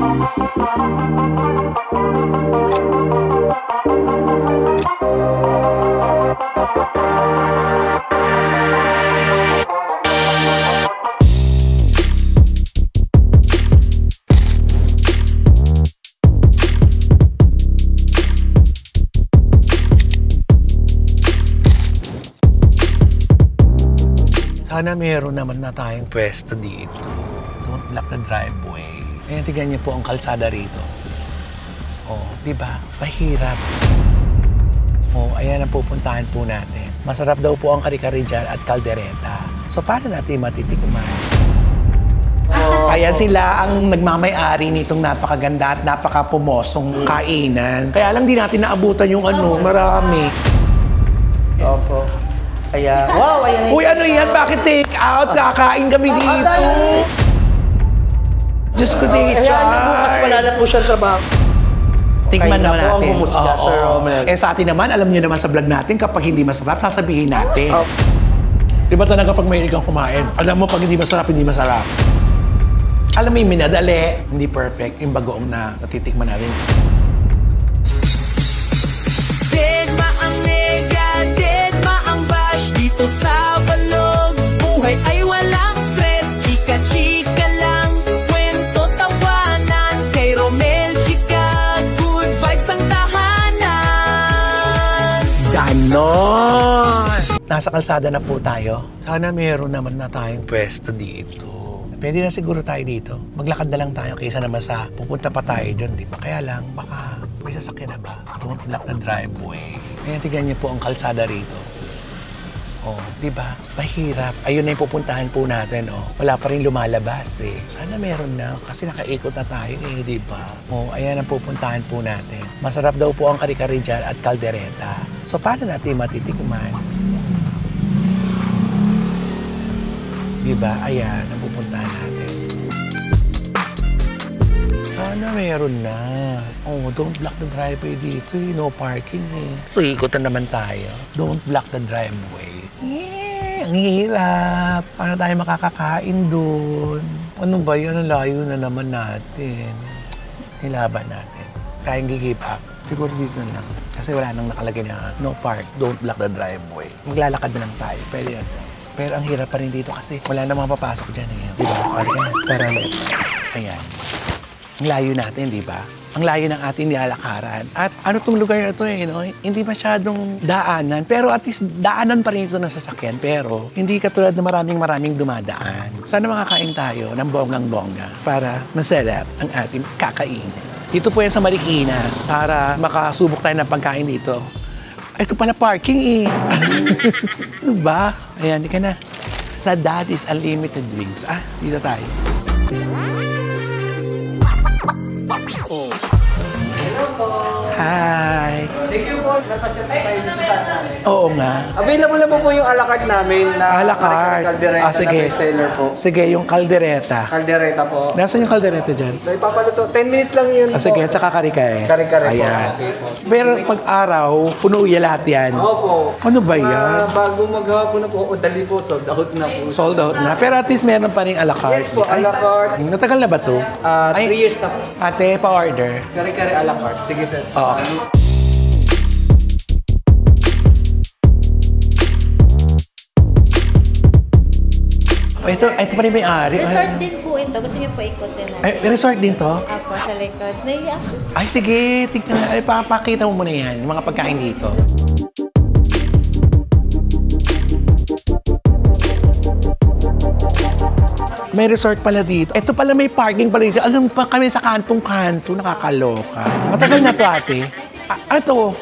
Sana meron naman na tayong pwesto dito. Don't block the driveway. Ayan, tignan niyo po ang kalsada rito. Oh, di ba? Mahirap. Oh, ayan ang pupuntahan po natin. Masarap daw po ang kari-kari dyan at kaldereta. So, paano natin matitikman? Ayan sila ang nagmamay-ari nitong napakaganda at napakapumosong kainan. Kaya lang di natin naabutan yung marami. Opo. Kaya, wow, ayan. Uy, ano yan? Bakit take out? Kakain kami dito. Diyos ko, teacher. Bukas wala na po siyang trabaho. Tikman naman natin. ang humusga, Sir Romel. Sa atin naman, alam niyo naman sa vlog natin, kapag hindi masarap, sasabihin natin. Di ba talaga pag mahilig kang kumain, alam mo pag hindi masarap, hindi masarap. Alam mo yung minadali, hindi perfect, yung bagoong na natitikman natin. Deadma ang nega, deadma ang bash. Dito sa Vlogs, buhay ay walang stress. Chika-chika lang, kwento tawanan. Kay Romel Chika, good vibes ang tahanan. Ganon! Nasa kalsada na po tayo. Sana meron naman na tayong pwesto dito. Pwede na siguro tayo dito. Maglakad na lang tayo kaysa naman sa pupunta pa tayo dyan, di ba? Kaya lang, baka may sasakyan na ba? Don't block the driveway. Ayan, tignan niyo po ang kalsada rito. Oh, di ba? Mahirap. Ayun na yung pupuntahan po natin, oh. Wala pa rin lumalabas, eh. Sana meron na, kasi nakaikot na tayo, eh, di ba? Oh, ayan ang pupuntahan po natin. Masarap daw po ang kari-kari dyan at kaldereta. So, paano natin matitikman? Diba? Ayan, ang pupuntahan natin. Sana meron na. Oh, don't block the driveway dito. No parking eh. So, ikot na naman tayo. Don't block the driveway. Yeah, ang hirap. Paano tayo makakakain dun? Ano ba yun? Ang layo na naman natin. Nilaban natin. Kayang gi-give up. Siguro dito na lang. Kasi wala nang nakalagay na no park, don't block the driveway. Maglalakad na lang tayo. Pwede yan. Pero ang hirap pa rin dito kasi wala namang papasok dyan eh. Diba? Tara na. Ayan. Ang layo natin, diba? Ang layo ng ating nilalakaran. At ano tong lugar na ito eh, no? Hindi masyadong daanan. Pero at least daanan pa rin ito ng sasakyan. Pero hindi katulad na maraming dumadaan. Sana makakain tayo ng bonggang-bongga para masarap ang ating kakain. Dito po yan sa Marikina para makasubok tayo ng pagkain dito. Ito pala parking eh. Ano ba? Ayan, di ka na. Sa Daddy's Unlimited Wings. Ah, dito tayo. Oh. Hello po. Hi. Thank you po. Napasyal na tayo dito sa namin. Oo nga. Available na po yung a la carte namin na kaldereta sige. na bestseller po. Sige, yung kaldereta. Kaldereta po. Nasaan yung kaldereta dyan? So, ipapaluto. 10 minutes lang yun po. Sige, tsaka kare-kare. Kare-kare po. Ayan. Okay po. Pero pag araw, puno yan lahat yan. Opo. Ano ba yan? Bago maghapon na po, o dali po, sold out na po. Sold out na. Pero at least meron pa rin a la carte. Yes po, a la carte. Natagal na ba to? 3 years na po. Ate, pa-order. Kare-kare a la carte. Sige, sir. Oo. Ito pa rin may-ari. Resort din po ito. Gusto niyo po ikotin natin. Ay, resort din to? Apo, sa likod. Naiyak. Ay, sige. Tignan na. Ay, papakita mo muna yan. Yung mga pagkain dito. May resort pala dito. Ito pala may parking pala dito. Alam pa kami sa kantong-kanto. Nakakaloka. Matagal na to, ate. Ano to?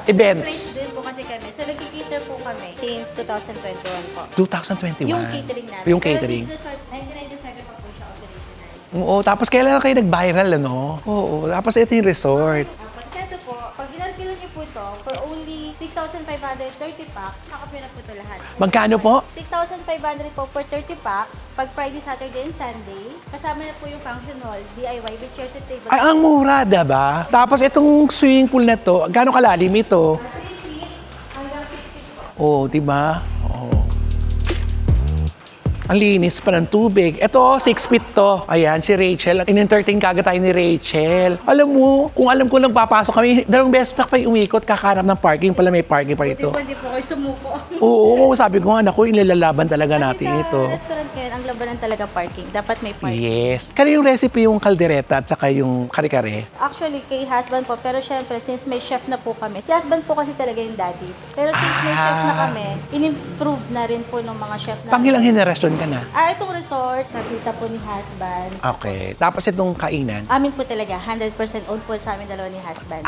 Events. Din po kasi kami. So, nag-cater po kami since 2021 po. 2021. Yung catering namin. Yung catering. Pero this resort, 1997 pa po siya operational. Oo, tapos kailan kayo nag-viral, ano? Oo, tapos ito yung resort. Tapos ito po, pag ginalkilo niyo po ito, for only 6,530 packs, kakapyo na po ito lahat. Magkano po? 6,500 po for 30 packs, pag Friday, Saturday, and Sunday. Kasama na po yung function hall, DIY with chairs and tables. Ay, ang mura, diba? Tapos itong swimming pool na to, gaano kalalim ito? 3 feet hanggang 6 feet po. Oo, diba? Oo. Ang linis pa ng tubig. Ito, 6 feet to. Ayan, si Rachel. In-entertain kagad tayo ni Rachel. Alam mo, kung alam ko lang papasok kami, dalawang beses pa kayo umikot, kakarap ng parking. Pala may parking pa rito. Hindi po kayo sumuko. Oo, sabi ko nga, naku, inilalaban talaga natin Sa ito. restaurant kayo, ang labanan talaga parking. Dapat may parking. Yes. Kaya yung recipe yung kaldereta at saka yung kare-kare. Actually, kay husband po. Pero syempre, since may chef na po kami, si husband po kasi talaga yung daddies. Pero since may chef na kami, in-improve na rin po ng mga chef na. Pangilang restaurant ka na? Itong resort, sa tita po ni husband. Okay. Tapos itong kainan? Amin po talaga, 100% owned po sa amin dalawa ni husband.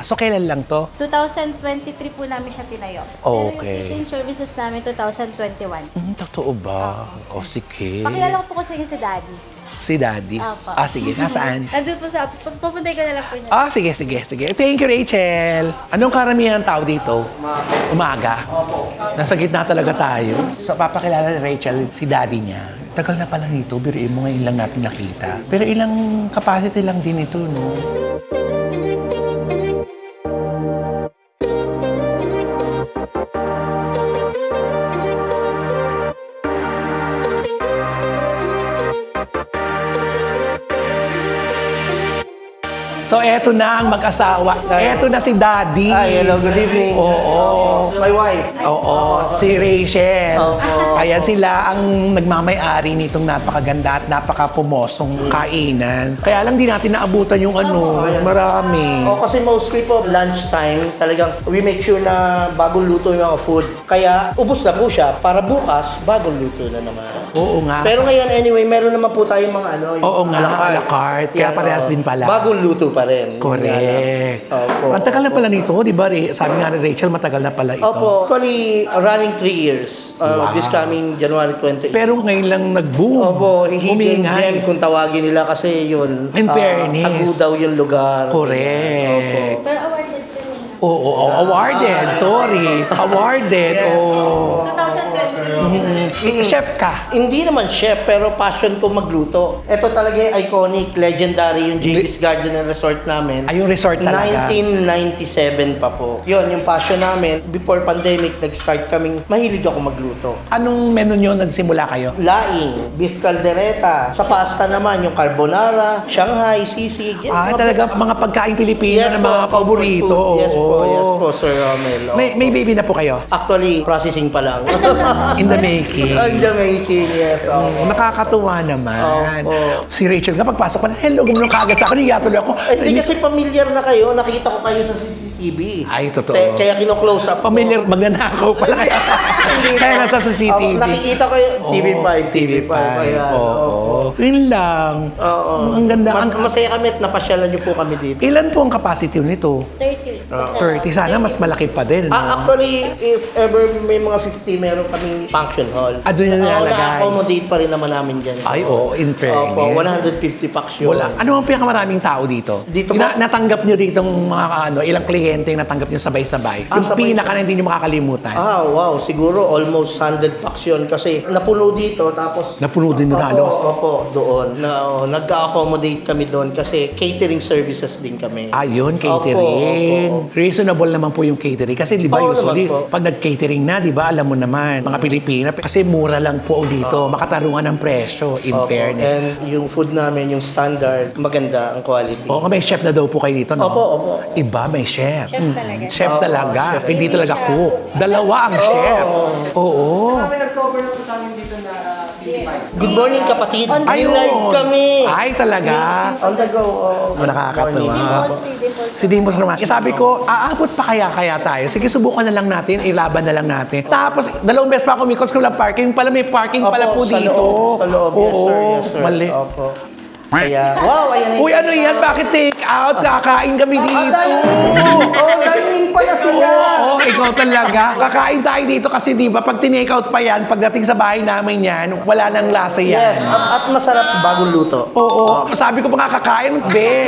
So kailan lang to? 2023 po namin siya tinayo. Okay. Pero yung eating services namin, 2021. Totoo ba? O sige. Pakilala ko po kasi yung si daddies. Si Daddies? Opo. Sige. Nasaan? Nandun po sa office. Papuntay ko na lang po niya. Sige. Thank you, Rachel. Anong karamihan ng tao dito? Umaga. Nasa gitna talaga tayo. So, papakilala ni Rachel, si daddy niya. Tagal na pala nito, biruin mo ngayon lang natin nakita. Pero ilang capacity lang din ito, no? So, eto na ang mag-asawa. Eto na si Daddy. Hello, good evening. Oo. My wife. Oo, si Rachel. Oo. Ayan sila ang nagmamay-ari nitong napakaganda at napakapumosong kainan. Kaya lang di natin naabutan yung marami. Kasi mostly po lunchtime, talagang we make sure na bagong luto yung mga food. Kaya ubos na po siya para bukas bagong luto na naman. Oo nga. Pero ngayon anyway, meron naman po tayong mga yung Oo nga, à la carte. Kaya parehas din pala. Bagong luto pa rin. Correct. Opo. Ang tagal na pala nito, di ba? Sabi nga ni Rachel, matagal na pala ito. Opo. Actually, running 3 years. This coming January 28. Pero ngayon lang nag-boom. Opo, hidden Humingay. gem kung tawagin nila kasi yun. In fairness. Tagu daw yung lugar. Correct. Pero awarded kami na. Oo, awarded. Sorry. Awarded. Yes, Oo. 2020. Chef ka. Hindi naman chef, pero passion ko magluto. Ito talaga yung iconic, legendary, yung JB's Garden and Resort namin. Ay, yung resort talaga. 1997 pa po. Yun, yung passion namin. Before pandemic, nag-start kaming, mahilig ako magluto. Anong menu nyo nagsimula kayo? Laing, beef caldereta. Sa pasta naman, yung carbonara, Shanghai, sisig. Yan, mga Talaga mga pagkain Pilipino na mga po, paborito. food. Yes po, Sir Romel. May baby na po kayo? Actually, processing pa lang. In the making. In the making, yes. Nakakatuwa naman. Opo. Si Rachel nga pagpasok pa na, hello, gumulong kaagad sa akin, yatuloy ako. Hindi kasi familiar na kayo, nakita ko kayo sa CCTV. Ay, totoo. Kaya kino-close up ko. Familiar, magnanakaw pala kaya. Kaya nasa CCTV. Nakikita ko yung TV5. TV5. Ayan. Oo. Yun lang. Oo. Ang ganda. Masaya kami at napasyalan niyo po kami dito. Ilan po ang capacity nito? 30. 30. Sana mas malaki pa din. No? Actually, if ever may mga 50, meron kaming function hall. Doon na nilalagay. Na-accommodate pa rin naman namin dyan. Ay, in fairness. Opo, 150 packs yun. Wala. Ano ang pinakamaraming tao dito? Dito po? Natanggap nyo dito mga ilang kliyente yung natanggap nyo sabay-sabay. Yung sabay- pinaka na hindi nyo makakalimutan. Wow. Siguro almost 100 packs yun kasi napuno dito tapos... Napuno din doon halos. Opo, doon. Nag-accommodate kami doon kasi catering services din kami. Ayun, catering. Opo. Reasonable naman po yung catering. Kasi di ba Oo usually, naman po. pag nag-catering na, di ba, alam mo naman, mga Pilipina, kasi mura lang po dito. Makatarungan ng presyo, in Opo. fairness. And yung food namin, yung standard, maganda ang quality. Oo, may chef na daw po kayo dito, no? Opo. Iba, may chef. Chef talaga. Chef Oo, talaga. chef. Hindi talaga cook. Dalawa ang chef. Oo. Kami nag-cover naman sa amin dito na TV5. Good morning, kapatid. On the Ay, go. live kami. Ay, talaga. On the go. Nakakatuwa. Dimples. Si Dimos naman. Sabi ko, aabot pa kaya tayo? Sige, subukan na lang natin, ilaban na lang natin. Tapos, dalawang beses pa ako umikot sa parking. Pala may parking pala po Sa dito. loob. Sa loob. Yes, sir. Oo, Yes, sir. mali. Opo. Kaya, wow, ayan. Uy, ano yan? Bakit take out? Kakain kami dito. Dining pala sila. Oo, ikaw talaga. Kakain tayo dito kasi di ba pag tinake out pa yan, pagdating sa bahay namin yan, wala nang lasa yan. Yes, at masarap bagong luto. Oo, sabi ko mga kakain, be.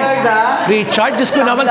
Richard, Diyos ko naman.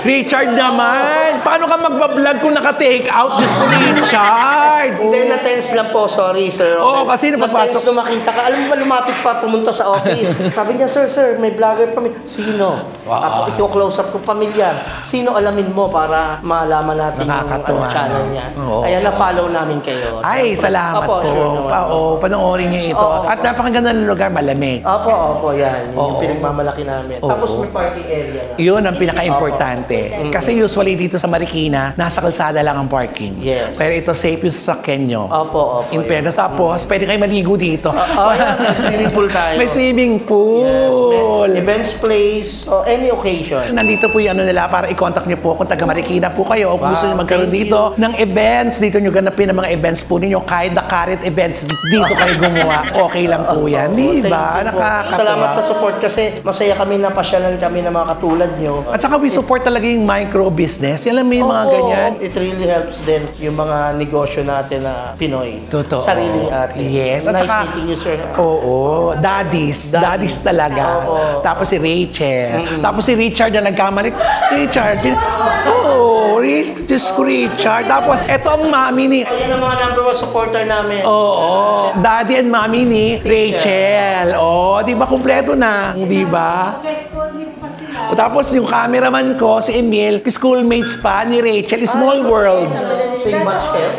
Richard naman. Paano ka magbablog kung naka-take out? Diyos ko, Richard. Hindi, na-tense lang po. Sorry, sir. Oo, kasi napapasok- Na-tense na makita ka. Alam mo ba, lumapit pa pumunta sa office. Sabi niya, sir, may vlogger kami. Sino? Ako, i-close up ko pamilya. Sino alamin mo para malaman natin yung Nakakatuwa, channel niya. Oo. Kaya na-follow namin kayo. Ay, salamat Opo, po. sure naman. Oo, panoorin niyo ito. Oo, At napakaganda ng lugar, malamig. Opo, yan. Yun yung Oo. pinagmamalaki namin. Oo. Tapos may parking area na. Yun ang pinaka-importante. Kasi usually dito sa Marikina, nasa kalsada lang ang parking. Yes. Pero ito safe yung sasakyan nyo. Opo. In fairness, tapos pwede kayo maligo dito. Yan, may swimming pool tayo. May swimming Yes, pool. may events place, o any occasion. Nandito po yung ano nila para i-contact nyo po kung taga Marikina po kayo o kung gusto nyo magkaroon thank dito ng events. Dito nyo ganapin ang mga events po ninyo. Kahit the current events, dito kayo gumawa. Okay lang po yan. Di ba? Thank you po. Nakakatawa. Salamat sa support kasi masaya kami na pasyalan kami ng mga katulad nyo. At saka we support talaga yung micro business. Alam mo yung mga Opo, ganyan. It really helps din yung mga negosyo natin na Pinoy. Totoo. Sariling atin. Yes. At Nice saka, meeting you, sir. oo. Daddies. Daddies talaga. Oo. Tapos si Rachel. Tapos si Richard na nagkamali. Richard. Oo. Diyos ko, Richard. Tapos eto ang mami ni... Ayan ang mga number one supporter namin. Oo. Daddy and mami ni Rachel. Oo. Di ba kumpleto na? Di ba? O, tapos yung cameraman ko, si Emil, schoolmates pa ni Rachel, Small World. Sing much kayo?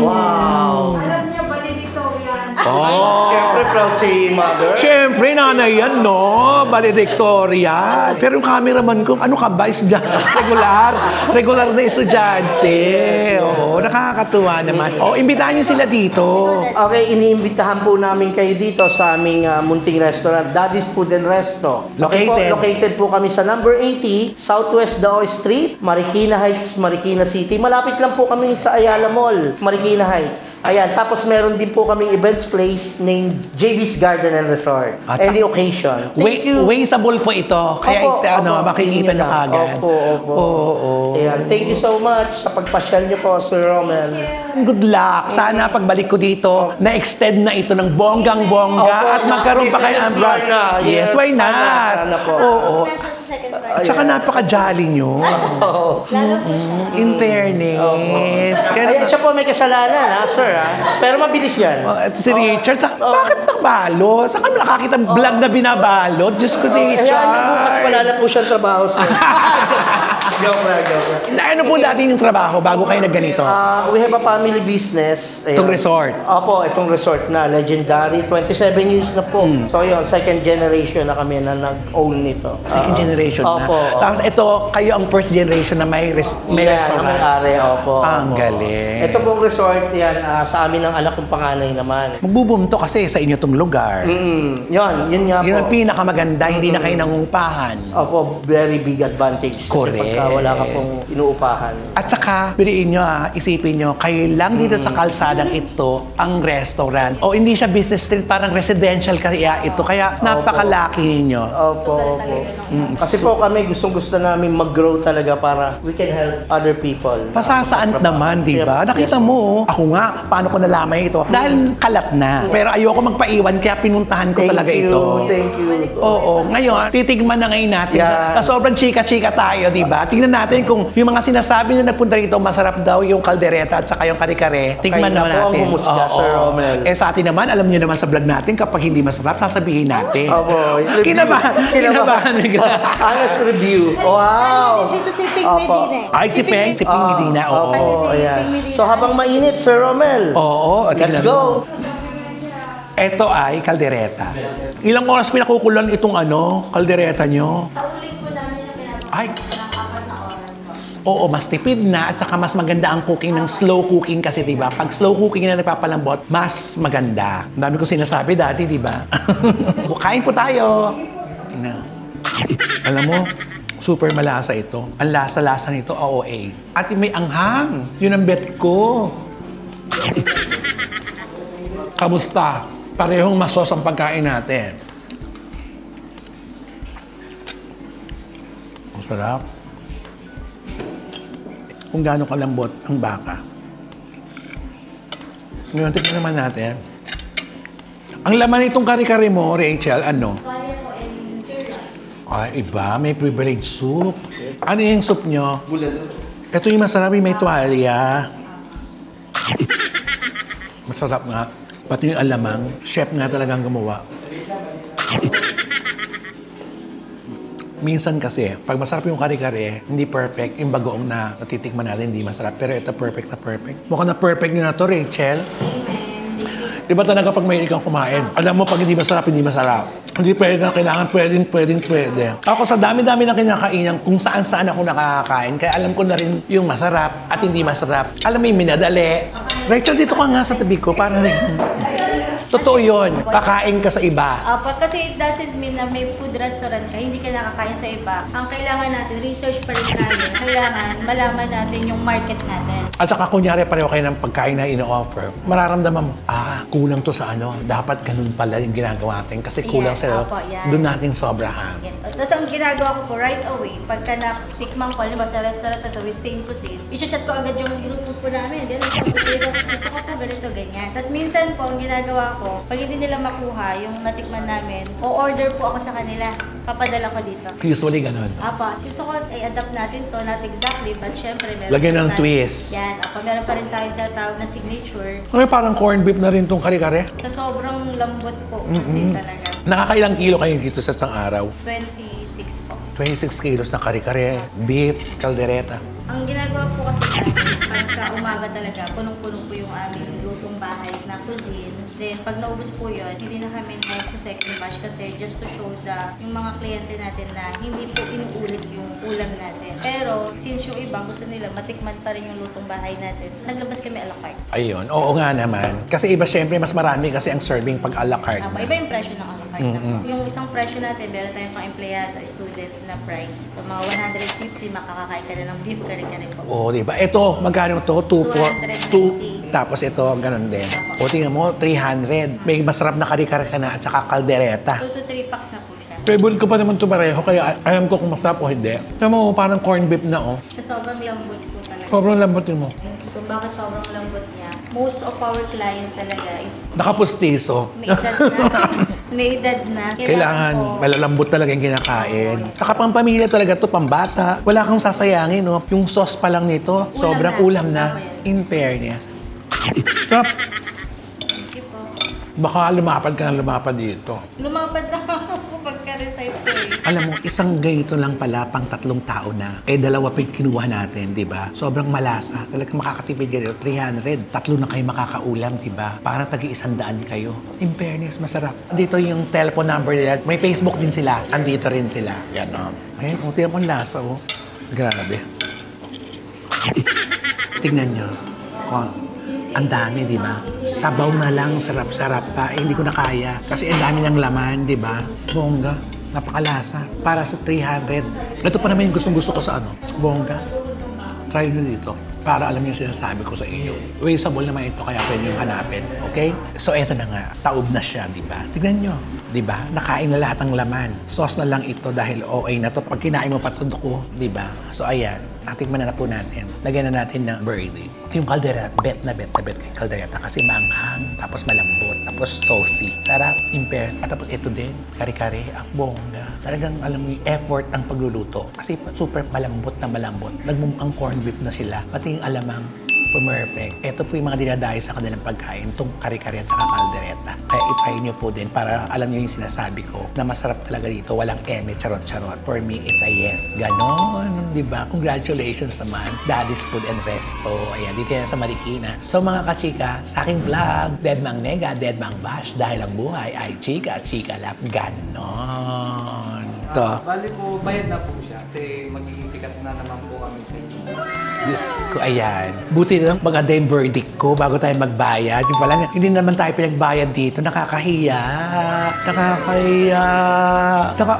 Wow. Alam niya, valedictorian. Oh. Siyempre, proud si mother. Siyempre, nanay yan, no? Valedictorian. Pero yung cameraman ko, ano ka ba? Regular. Regular na estudyante. Oo, nakakatuwa naman. Oh, imbitahan niyo sila dito. Okay, iniimbitahan po namin kayo dito sa aming munting restaurant, Daddy's Food and Resto. Okay po, Located. located po kami sa number 80, Southwest Dao Street, Marikina Heights, Marikina City. Malapit lang po kami sa Ayala Mall, Marikina Heights. Ayan, tapos meron din po kaming events place named JB's Garden and Resort. At Any occasion. Thank you. Wasteable po ito. Kaya Opo, ano, opo, makikita yun nyo lang. agad. Opo. Oo. Ayan, thank you so much sa pagpasyal niyo po, Sir Romel. Good luck. Sana pagbalik ko dito, na-extend na ito ng bonggang-bongga Opo, at magkaroon pa kayo ng floor na. Yes, why not? Sana po. Oo. Nasa sa second floor. At saka napaka-jolly nyo. Lalo po siya. In fairness. Ayan, siya po may kasalanan, ha, sir, ha? Pero mabilis yan. Oh, ito si Richard, bakit nabalot? Saan kami nakakita ng vlog na binabalot? Diyos ko, Ayan, bukas Richard. wala na po siyang trabaho, sir. Joke lang. Ano po dati yung trabaho bago kayo nagganito? We have a family business. Ayan. Itong resort? Opo, itong resort na legendary. 27 years na po. So yun, second generation na kami na nag-own nito. Second generation na. Opo. Tapos ito, kayo ang first generation na may Yan, restaurant. na may-ari, opo. Ang opo. galing. Ito pong resort, yan, sa amin ng anak kong panganay naman. Magbuboom to kasi sa inyo tong lugar. Yun nga Yun po. ang pinakamaganda, hindi na kayo nangungupahan. Opo, very big advantage. Correct. Kasi pagka wala ka pong inuupahan. At saka, piliin nyo isipin nyo, kayo lang dito sa kalsadang ito ang restaurant. O hindi siya business street, parang residential kaya ito. Kaya napakalaki ninyo. Opo. Kasi po kami gustong-gusto namin mag-grow talaga para we can help other people. Pasasaan naman, di ba? Yep. Nakita Yes, mo, ako nga, paano ko nalaman ito? Dahil kalat na. Pero ayoko magpaiwan, kaya pinuntahan ko talaga ito. Thank you. Oo, ngayon, titigman na ngayon natin. Yeah. Na sobrang chika-chika tayo, di ba? Tingnan natin kung yung mga sinasabi na nagpunta rito, masarap daw yung kaldereta at saka yung kare-kare. Tigman Kayo na naman po ang natin. humusga, Oo. Sir Romel. Eh sa atin naman, alam niyo naman sa vlog natin, kapag hindi masarap, sasabihin natin. Opo. Kinabahan bigla. Honest review. Wow. Dito si Ping Opo. Medina. Ay, si Peng Medina. Oo. Kasi si ayan. Ping Medina. So habang mainit, Sir Romel. Oo. Let's tignan go. mo. Ito ay kaldereta. Ilang oras pinakukulan itong kaldereta nyo? Sa uling po namin siya pinapakain. Ay, ng 4 na oras po. oo, mas tipid na at saka mas maganda ang cooking ng slow cooking kasi, di ba? Pag slow cooking na nagpapalambot, mas maganda. Ang dami kong sinasabi dati, di ba? Kain po tayo. Alam mo, super malasa ito. Ang lasa-lasa nito, AOA. At may anghang. Yun ang bet ko. Kamusta? Parehong masos ang pagkain natin. Ang sarap. Kung gaano kalambot ang baka. Ngayon, tignan naman natin. Ang laman nitong kare-kare mo, Rachel, ano? Ay, iba. May privilege soup. Ano yung soup nyo? Ito yung masarap, may tuwalya. Masarap nga. Pati yung alamang, chef nga talagang gumawa. Minsan kasi, pag masarap yung kare-kare, hindi perfect. Yung bagoong na natitikman natin, hindi masarap. Pero ito perfect na perfect. Mukhang na perfect nyo na to, Rachel. Di ba talaga pag may kang kumain? Alam mo, pag hindi masarap, hindi masarap. Hindi pwede na kailangan, pwede. Ako sa dami-dami na kinakain, kung saan-saan ako nakakain, kaya alam ko na rin yung masarap at hindi masarap. Alam mo yung minadali. Rachel, dito ka nga sa tabi ko, para rin. Totoo yun. Kakain ka sa iba. Kasi it doesn't mean na may food restaurant ka, hindi ka nakakain sa iba. Ang kailangan natin, research pa rin natin. Kailangan malaman natin yung market natin. At saka kunyari pareho kayo ng pagkain na ino-offer, mararamdaman mo, kulang to sa ano. Dapat ganun pala yung ginagawa natin. Kasi kulang sa doon natin sobrahan. Yes. Tapos ang ginagawa ko po right away, pagka natikman ko, ba sa restaurant na to with same cuisine, i-chat ko agad yung grupo po namin. Ganun po, gusto ko po ganito, ganyan. Tapos minsan po, ang ginagawa ko, pag hindi nila makuha yung natikman namin, o-order po ako sa kanila. Papadala ko dito. Usually ganun. Gusto ko i-adapt natin to, not exactly, but syempre meron. Lagyan ng tayo- twist. Yan. Meron pa rin tayo tatawag na signature. Ay, parang corned beef na rin tong kare-kare. Sa sobrang lambot po kasi talaga. Nakakailang kilo kayo dito sa isang araw? 26 po. 26 kilos na kare-kare, beef, kaldereta. Ang ginagawa po kasi namin, pagka umaga talaga, punong-punong po yung aming lutong bahay na cuisine. Then, pag naubos po yun, hindi na kami kahit sa second batch kasi just to show yung mga kliyente natin na hindi po inuulit yung ulam natin. Pero, since yung iba gusto nila matikman pa rin yung lutong bahay natin, naglabas kami a la carte. Ayun, oo nga naman. Kasi iba syempre, mas marami kasi ang serving pag a la carte. Iba yung presyo ng a la carte. Yung isang presyo natin, meron tayong pang empleyado, student na price. So, mga 150, makakakain ka na ng beef kare-kare po. Oo, di ba? Ito, magkano to? 290. Tapos ito, ganun din. O, tingnan mo, 300. May masarap na kare-kare ka na at saka kaldereta. 2 to 3 packs na po siya. Favorite ko pa naman ito pareho, kaya alam ko kung masarap o hindi. Alam mo, parang corned beef na, oh. Sa sobrang lambot po talaga. Sobrang lambot mo. Kung bakit sobrang lambot niya, most of our client talaga is Nakapustiso. may edad na. May edad na. Kailangan po, malalambot talaga yung kinakain. Saka pang pamilya talaga to, pambata. Wala kang sasayangin, no? Yung sauce pa lang nito, sobrang ulam na. In fairness. Sarap. Thank you po. Baka lumapad ka na lumapad dito. Lumapad na ako pagka-recite ko eh. Alam mo, isang ganito lang pala pang 3 tao na. Dalawa pa yung kinuha natin, di ba? Sobrang malasa. Talagang makakatipid ka dito. 300. 3 na kayo makakaulam, di ba? Para tagi-100 kayo. In fairness, masarap. Dito yung telephone number nila. May Facebook din sila. Andito rin sila. Yan, oh. Ayun, tingnan mo ang lasa, oh. Grabe. Tingnan nyo. Oh. Ang dami, di ba? Sabaw na lang, sarap-sarap pa. Hindi ko na kaya. Kasi ang dami ng laman, di ba? Bongga. Napakalasa. Para sa 300. Ito pa naman yung gustong-gusto ko sa ano. Bongga. Try nyo dito. Para alam niyo sinasabi ko sa inyo. Wasteable naman ito, kaya pwede nyo hanapin. Okay? So, eto na nga. Taob na siya, di ba? Tignan nyo. Di ba? Nakain na lahat ng laman. Sauce na lang ito dahil okay na to. Pag kinain mo pa ito ko, di ba? So, ayan. Natikman na po natin. Lagyan na natin ng birdie. Yung kaldereta, bet na bet kay kaldereta kasi maanghang, tapos malambot, tapos saucy. Sarap, impairs. At tapos ito din, kare-kare, ang bongga. Talagang alam mo yung effort ang pagluluto. Kasi super malambot na malambot. Nagmumukhang corned beef na sila. Pati yung alamang, perfect. Ito po yung mga dinadayo sa kanilang pagkain, itong kare-kare at saka kaldereta. Kaya i-try nyo po din para alam nyo yung sinasabi ko na masarap talaga dito, walang eme, charot-charot. For me, it's a yes. Ganon, di ba? Congratulations naman, Daddy's Food and Resto. Ayan, dito yan sa Marikina. So mga kachika, sa aking vlog, Dead Mang Nega, Dead Mang Bash, dahil ang buhay ay chika lang. Ganon. Ito. Bali po, bayad na po siya kasi magiging sikat na naman po kami sa inyo. Diyos ko, ayan. Buti na lang maganda yung verdict ko bago tayo magbayad. Yung pala, hindi naman tayo pinagbayad dito. Nakakahiya.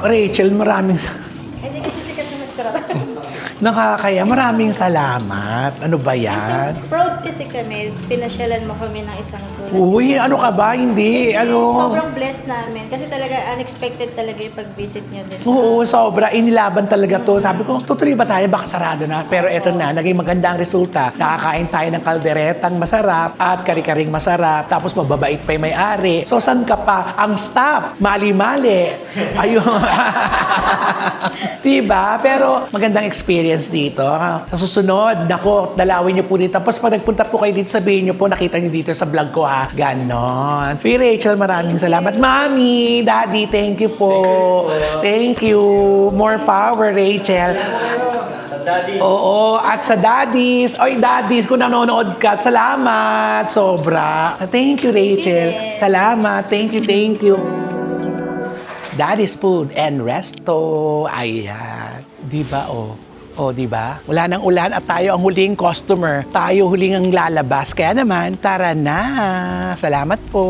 Rachel, maraming Hindi kasi sikat na nagcharot. nakakaya. Maraming salamat. Ano ba yan? Proud kasi kami, pinasyalan mo kami ng isang tulad. Uy, ano ka ba? Hindi. Sobrang blessed namin. Kasi talaga unexpected talaga yung pag-visit nyo din. Oo, sobra. Inilaban talaga to. Sabi ko, tutuloy ba tayo? Baka sarado na. Pero eto na, naging magandang resulta. Nakakain tayo ng kalderetang masarap at kari-karing masarap. Tapos mababait pa yung may-ari. So, saan ka pa? Ang staff, mali-mali. Ayun. Diba? Pero magandang experience dito. Sa susunod, nako, dalawin niyo po dito. Tapos pag nagpunta po kayo dito, sabihin niyo po, nakita niyo dito sa vlog ko ha. Ganon. Kay Rachel, maraming salamat. Mami, Daddy, thank you po. Thank you. More power, Rachel. Oo, at sa daddies. Oy, daddies, kung nanonood ka, salamat. Sobra. Thank you, Rachel. Salamat. Thank you. Daddy's Food and Resto. Ayan. Diba, oh? O, diba? Wala nang ulan at tayo ang huling customer. Tayo huling ang lalabas. Kaya naman, tara na. Salamat po.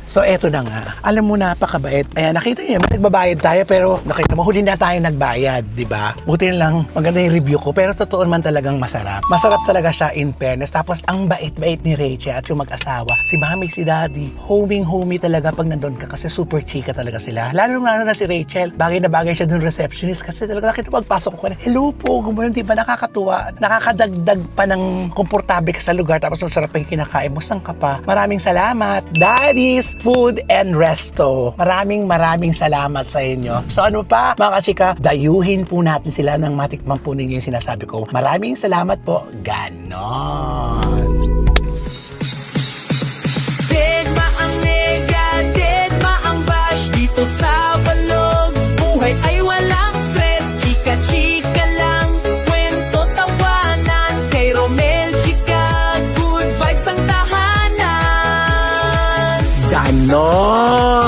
So, eto na nga. Alam mo, napakabait. Ayan, nakita niyo, nagbabayad tayo, pero nakita mo, huli na tayo nagbayad, diba? Buti na lang, maganda yung review ko, pero totoo naman talagang masarap. Masarap talaga siya in fairness. Tapos, ang bait-bait ni Rachel at yung mag-asawa, si Mami, si Daddy, homing-homie talaga pag nandun ka kasi super chika talaga sila. Lalo na si Rachel, bagay na bagay siya dun receptionist kasi talaga nakita pagpasok ko na, hello po, gumano, di ba nakakatuwa? Nakakadagdag pa ng komportable ka sa lugar tapos masarap pa yung kinakain mo. Saan ka pa? Maraming salamat, Daddy's Food and Resto. Maraming salamat sa inyo. So ano pa, mga kachika, dayuhin po natin sila ng matikman po ninyo yung sinasabi ko. Maraming salamat po. Ganon. Deadma ang nega, deadma ang bash. Dito sa Vlogs, buhay ay walang stress. Chika-chika lang, kwento tawanan. Kay Romel Chika, good vibes ang tahanan. Ganon.